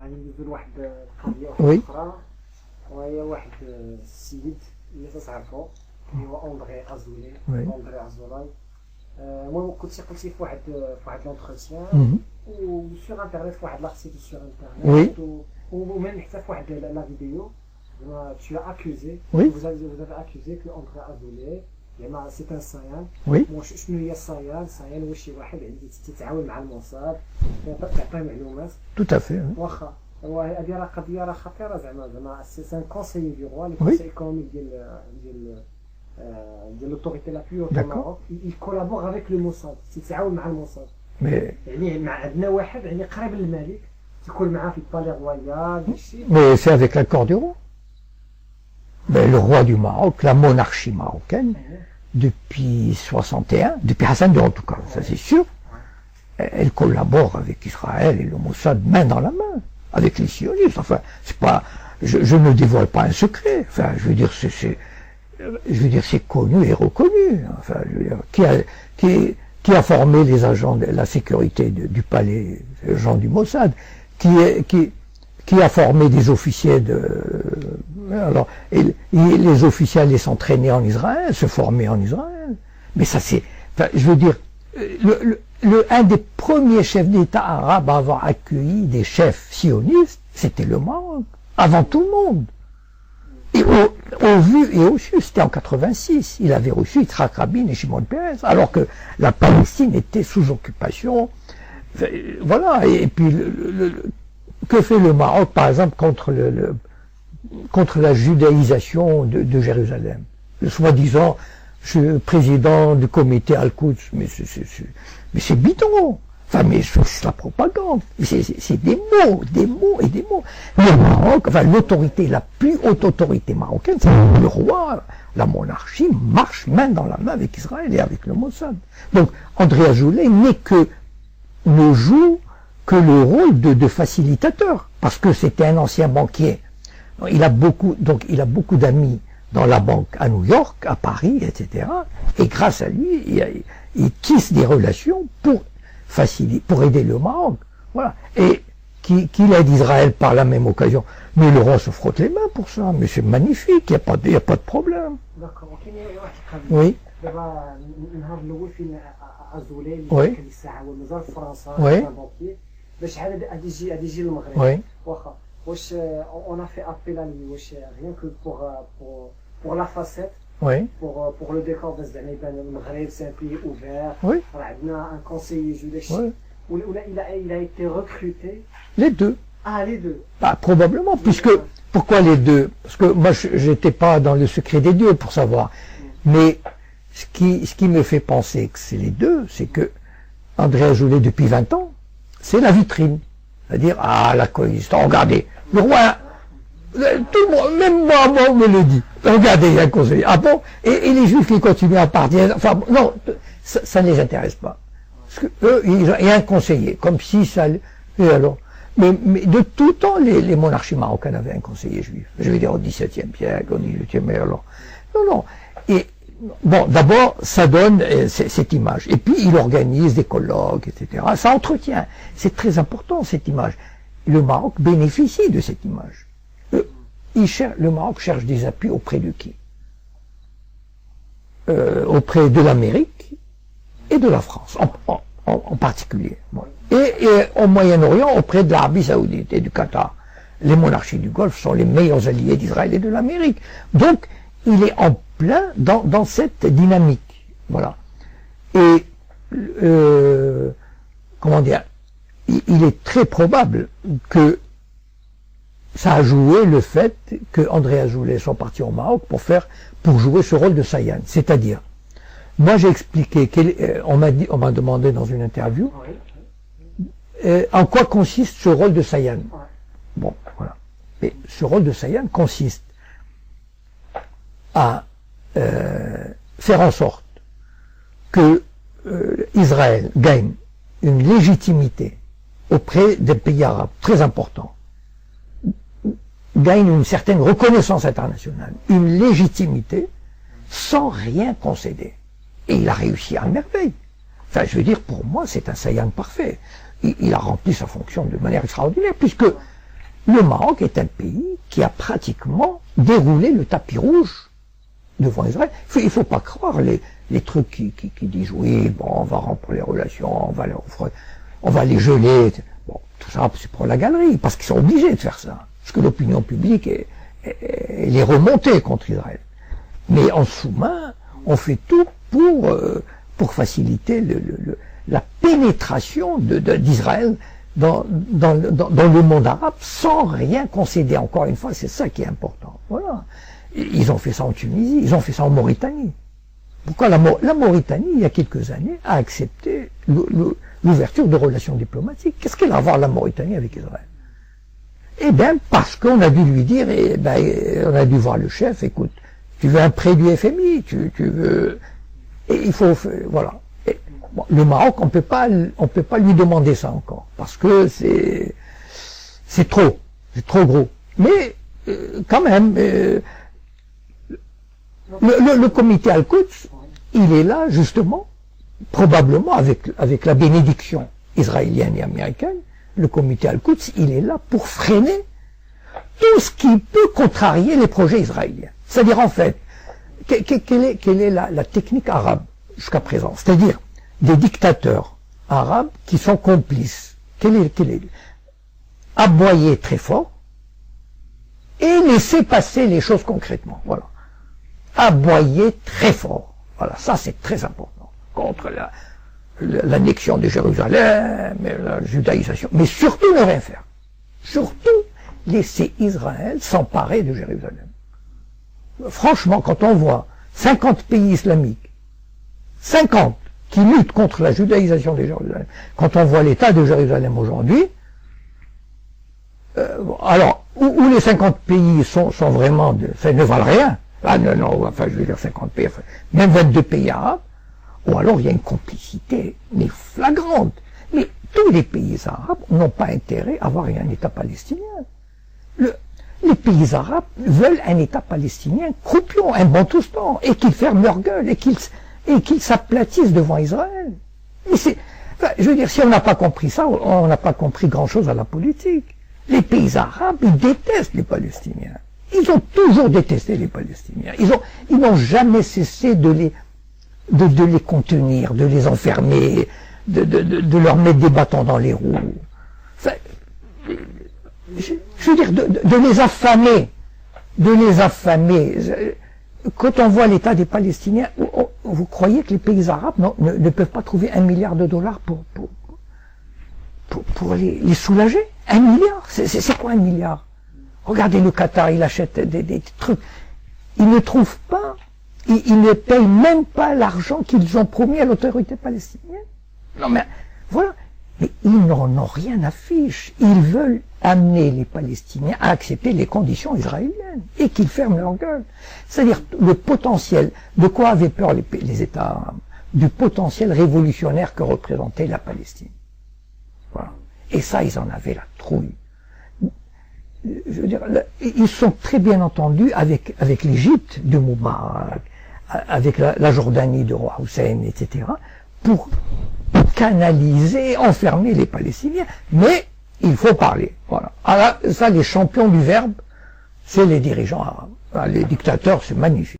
غادي ندوزو لواحد القضيه Oui, اخرى، وهي واحد السيد اللي تعرفو اللي هو اوندري ازولي. oui. اوندري ازولاي المهم قلتي في واحد لونتروتيان Mhm. وسور انترنت، في واحد لارتيكل سور Oui, انترنت وميم حتى في واحد لا فيديو tu as accusé, oui, vous avez accusé que André Azoulay زعما سي ان صيان. oui, شنو هي الصيان؟ الصيان هو شي واحد اللي تتعاون مع الموساد تعطيه معلومات. tout à fait. Oui. واخا هذه راه قضيه راه خطيره، زعما سي ان كونسيي دو روا، لو Oui. كونسيي ايكونوميك ديال لوتوريتي لا بلو في الماروك. il collabore avec le Mossad، تتعاون مع الموساد. Mais, يعني مع عندنا واحد يعني قريب للملك تيكون معاه في البالي رويال داكشي. mais c'est avec l'accord du roi. Ben, le roi du Maroc, la monarchie marocaine, depuis 61, depuis Hassan II en tout cas, ça c'est sûr, elle collabore avec Israël et le Mossad main dans la main, avec les sionistes. Enfin, c'est pas, je ne dévoile pas un secret. Enfin, je veux dire, c'est connu et reconnu. Enfin, je veux dire, qui a formé les agents de la sécurité du palais, les gens du Mossad, qui a formé des officiers alors, et les officiers allaient s'entraîner en Israël, se former en Israël. Mais ça c'est, enfin, je veux dire, un des premiers chefs d'État arabes à avoir accueilli des chefs sionistes, c'était le Maroc, avant tout le monde. Et au vu et au su, c'était en 86, il avait reçu Yitzhak Rabin et Shimon Peres, alors que la Palestine était sous occupation. Voilà, et puis que fait le Maroc, par exemple, contre la judaïsation de Jérusalem? Le soi-disant président du comité Al-Quds, mais c'est bidon. Enfin, mais c'est la propagande. C'est des mots et des mots. Le Maroc, enfin, l'autorité, la plus haute autorité marocaine, c'est le roi. La monarchie marche main dans la main avec Israël et avec le Mossad. Donc, André Azoulay ne joue que le rôle de facilitateur, parce que c'était un ancien banquier. Il a beaucoup d'amis dans la banque à New York, à Paris, etc. Et grâce à lui, il tisse des relations pour aider le Maroc. Voilà. Et qu'il aide Israël par la même occasion. Mais le roi se frotte les mains pour ça. Mais c'est magnifique, il n'y a pas de problème. داكور. وكاين واحد Oui, القضيه دابا النهار الاول فين ازولي اللي Oui. كان يساعد مازال في فرنسا Oui. بانكي باش عاد غادي يجي للمغرب. oui. واخا واش اون ا في ابيل عليه واش rien que pour la facette, Oui, pour le décor باش زعما يبان المغرب سي ان بيي اوفير. oui, راه عندنا ان كونسيي جوداشي oui. ولا il a été recruté. Les deux. Ah, les deux. Bah, probablement, puisque, pourquoi les deux? Parce que moi, j'étais pas dans le secret des dieux pour savoir. Mais, ce qui me fait penser que c'est les deux, c'est que André Azoulay, depuis 20 ans, c'est la vitrine. C'est-à-dire, ah, la coalition, regardez, le roi, tout le monde, même moi, on me le dit. Regardez, il y a un conseiller. Ah bon? Et les juifs qui continuent à partir, enfin, non, ça ne les intéresse pas. Parce que eux, il y a un conseiller, comme si ça, et alors, mais de tout temps, les monarchies marocaines avaient un conseiller juif. Je vais dire au XVIIe siècle, au XVIIIe, mais alors. Non. Et, bon, d'abord, ça donne cette image. Et puis, il organise des colloques, etc. Ça entretient. C'est très important, cette image. Le Maroc bénéficie de cette image. Le Maroc cherche des appuis auprès de qui? Auprès de l'Amérique et de la France, en particulier. Bon. Et au Moyen-Orient, auprès de l'Arabie Saoudite et du Qatar. Les monarchies du Golfe sont les meilleurs alliés d'Israël et de l'Amérique. Donc, il est en plein dans cette dynamique. Voilà. Et, comment dire, il est très probable que ça a joué le fait que André Azoulay soit parti au Maroc pour jouer ce rôle de Sayan. C'est-à-dire, moi j'ai expliqué, on m'a demandé dans une interview, en quoi consiste ce rôle de Sayan. Bon, voilà. Mais ce rôle de Sayan consiste à faire en sorte que Israël gagne une légitimité auprès des pays arabes très importants, gagne une certaine reconnaissance internationale, une légitimité, sans rien concéder. Et il a réussi à merveille. Enfin, je veux dire, pour moi, c'est un Sayan parfait. Il a rempli sa fonction de manière extraordinaire, puisque le Maroc est un pays qui a pratiquement déroulé le tapis rouge devant Israël. Il faut pas croire les trucs qui disent oui, bon, on va rompre les relations, on va les geler. Bon, tout ça, c'est pour la galerie, parce qu'ils sont obligés de faire ça. Parce que l'opinion publique elle est remontée contre Israël. Mais en sous-main, on fait tout pour faciliter la pénétration d'Israël dans le monde arabe sans rien concéder. Encore une fois, c'est ça qui est important. Voilà. Ils ont fait ça en Tunisie, ils ont fait ça en Mauritanie. Pourquoi la Mauritanie, il y a quelques années, a accepté l'ouverture de relations diplomatiques? Qu'est-ce qu'elle a à voir la Mauritanie avec Israël? Eh bien, parce qu'on a dû lui dire, on a dû voir le chef, écoute, tu veux un prêt du FMI, tu veux... Et il faut... Voilà. Et, bon, le Maroc, on peut pas lui demander ça encore, parce que c'est trop gros. Mais, quand même, le comité Al-Quds, il est là, justement, probablement avec la bénédiction israélienne et américaine. Le comité Al-Quds, il est là pour freiner tout ce qui peut contrarier les projets israéliens. C'est-à-dire, en fait, quelle est la technique arabe jusqu'à présent? C'est-à-dire, des dictateurs arabes qui sont complices. Quelle est aboyer très fort et laisser passer les choses concrètement. Voilà. Aboyer très fort. Voilà, ça c'est très important. Contre l'annexion de Jérusalem, la judaïsation, mais surtout ne rien faire. Surtout laisser Israël s'emparer de Jérusalem. Franchement, quand on voit 50 pays islamiques, 50 qui luttent contre la judaïsation de Jérusalem, quand on voit l'état de Jérusalem aujourd'hui, alors, où les 50 pays sont vraiment, ça ne valent rien. Ah non, enfin je veux dire 50 pays, enfin, même 22 pays arabes, ou alors il y a une complicité, mais flagrante. Mais tous les pays arabes n'ont pas intérêt à avoir un État palestinien. Les pays arabes veulent un État palestinien croupion, un bantoustan, et qu'ils ferment leur gueule, et qu'ils s'aplatissent devant Israël. Mais enfin, je veux dire, si on n'a pas compris ça, on n'a pas compris grand-chose à la politique. Les pays arabes, ils détestent les Palestiniens. Ils ont toujours détesté les Palestiniens. Ils n'ont jamais cessé de les contenir, de les enfermer, de leur mettre des bâtons dans les roues. Enfin, je veux dire, de les affamer. De les affamer. Quand on voit l'état des Palestiniens, vous croyez que les pays arabes ne peuvent pas trouver $1 milliard pour les soulager? 1 milliard? C'est quoi 1 milliard? Regardez le Qatar, il achète des trucs. Ils ne trouvent pas, ils ne payent même pas l'argent qu'ils ont promis à l'autorité palestinienne. Non mais, voilà. Mais ils n'en ont rien à fiche. Ils veulent amener les Palestiniens à accepter les conditions israéliennes et qu'ils ferment leur gueule. C'est-à-dire le potentiel, de quoi avaient peur les États arabes? Du potentiel révolutionnaire que représentait la Palestine. Voilà. Et ça, ils en avaient la trouille. Je veux dire, ils sont très bien entendus avec l'Égypte de Moubarak, avec la Jordanie de Roi Hussein, etc., pour canaliser, enfermer les Palestiniens. Mais il faut parler. Voilà. Alors, ça, les champions du verbe, c'est les dirigeants arabes. Les dictateurs, c'est magnifique.